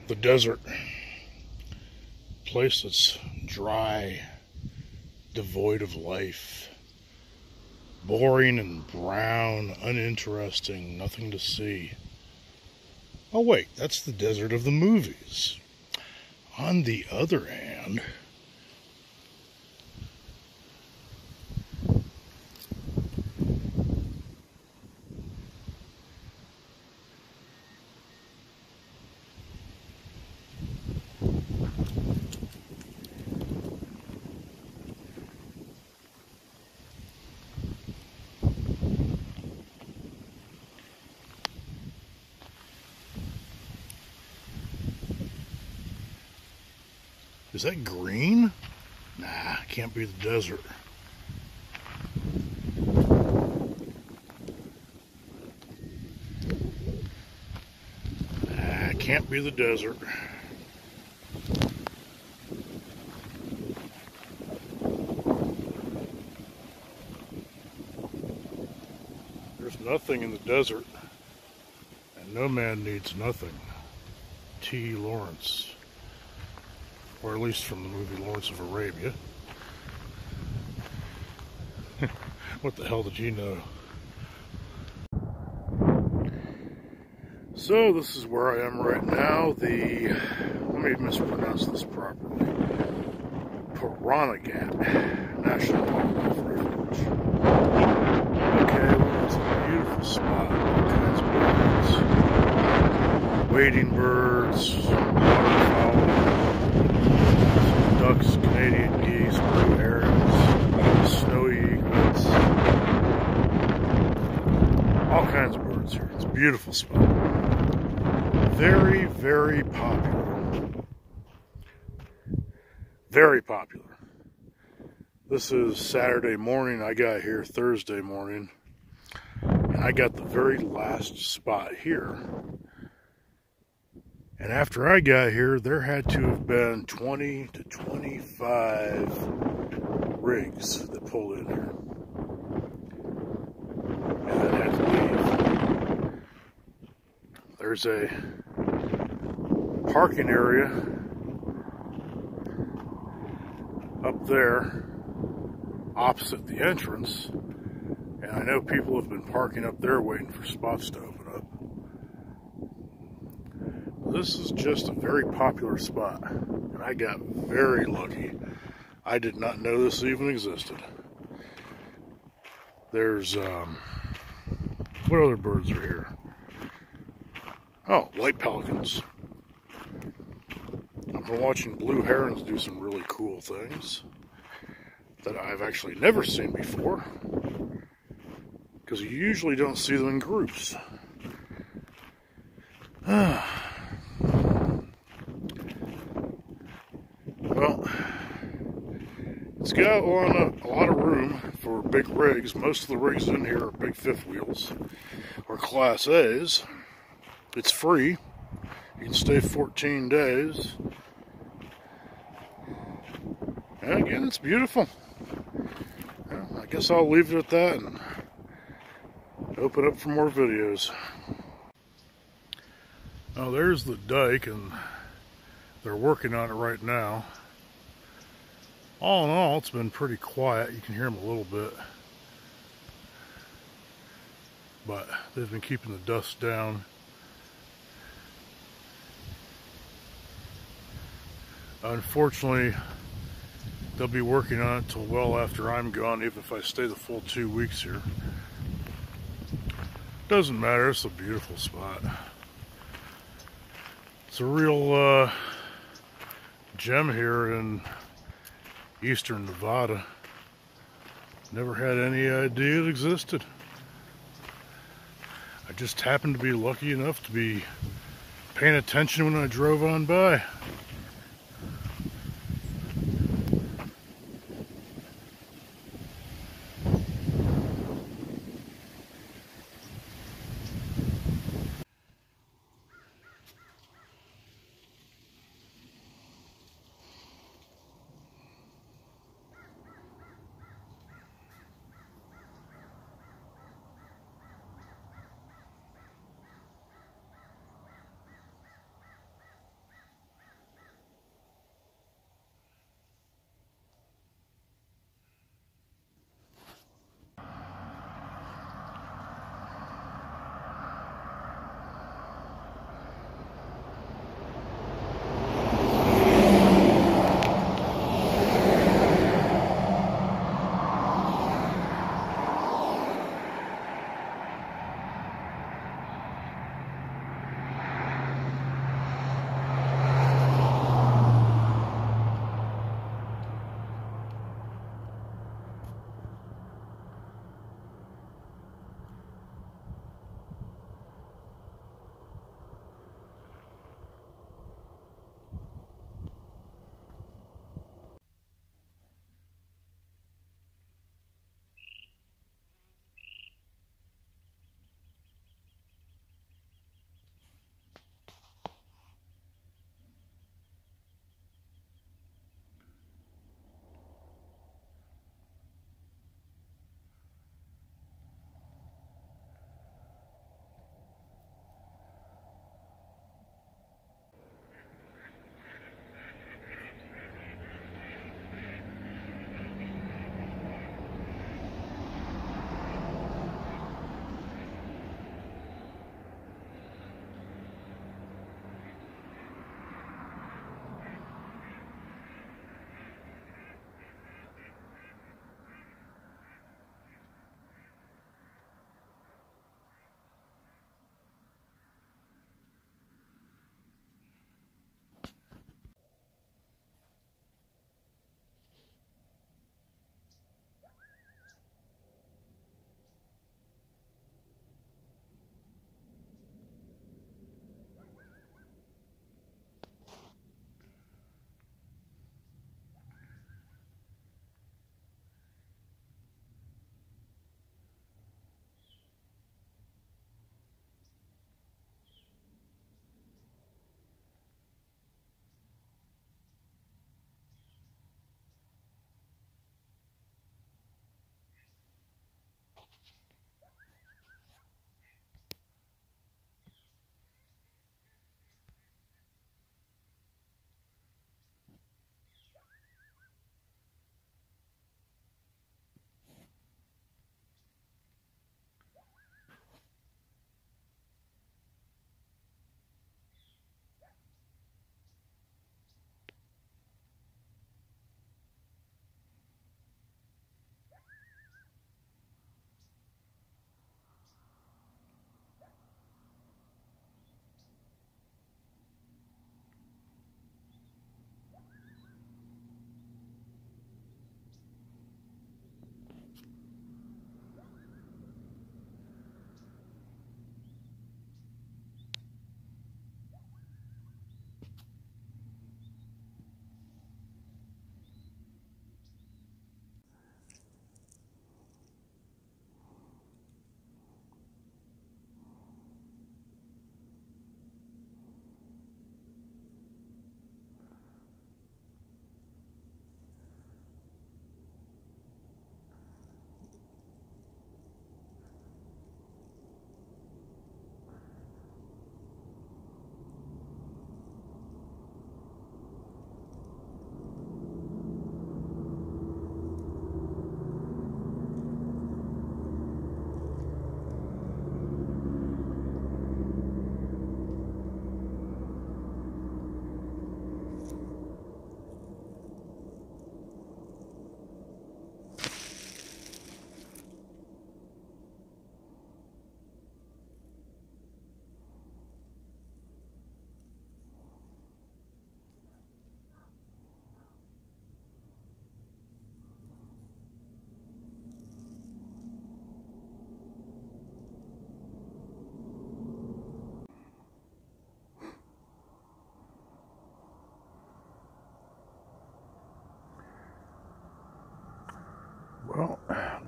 The desert. Place that's dry, devoid of life. Boring and brown, uninteresting, nothing to see. Oh wait, that's the desert of the movies. On the other hand, is that green? Nah, can't be the desert. Nah, can't be the desert. There's nothing in the desert, and no man needs nothing. T. Lawrence. Or at least from the movie Lawrence of Arabia. What the hell did you know? So this is where I am right now. Let me mispronounce this properly. Pahranagat National Wildlife Refuge. Okay, well, it's a beautiful spot. All kinds of birds. Wading birds, waterfowl, ducks, Canadian geese, blue herons, snowy egrets. All kinds of birds here. It's a beautiful spot. Very, very popular. Very popular. This is Saturday morning. I got here Thursday morning. And I got the very last spot here. And after I got here, there had to have been 20 to 25 rigs that pulled in here. And then had to leave. There's a parking area up there opposite the entrance. And I know people have been parking up there waiting for spots to open up. This is just a very popular spot, and I got very lucky. I did not know this even existed. There's, what other birds are here? Oh, white pelicans. I've been watching blue herons do some really cool things that I've actually never seen before, because you usually don't see them in groups. Well, it's got a lot of room for big rigs. Most of the rigs in here are big fifth wheels or Class A's. It's free. You can stay 14 days. And again, it's beautiful. Well, I guess I'll leave it at that and open up for more videos. Now there's the dike, and they're working on it right now. All in all, it's been pretty quiet. You can hear them a little bit. But they've been keeping the dust down. Unfortunately, they'll be working on it till well after I'm gone, even if I stay the full 2 weeks here. Doesn't matter, it's a beautiful spot. It's a real gem here in eastern Nevada. Never had any idea it existed. I just happened to be lucky enough to be paying attention when I drove on by.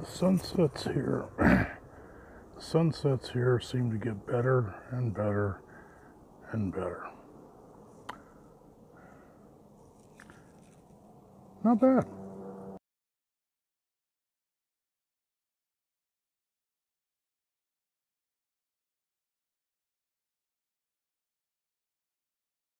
The sunsets here, the sunsets here seem to get better and better and better. Not bad.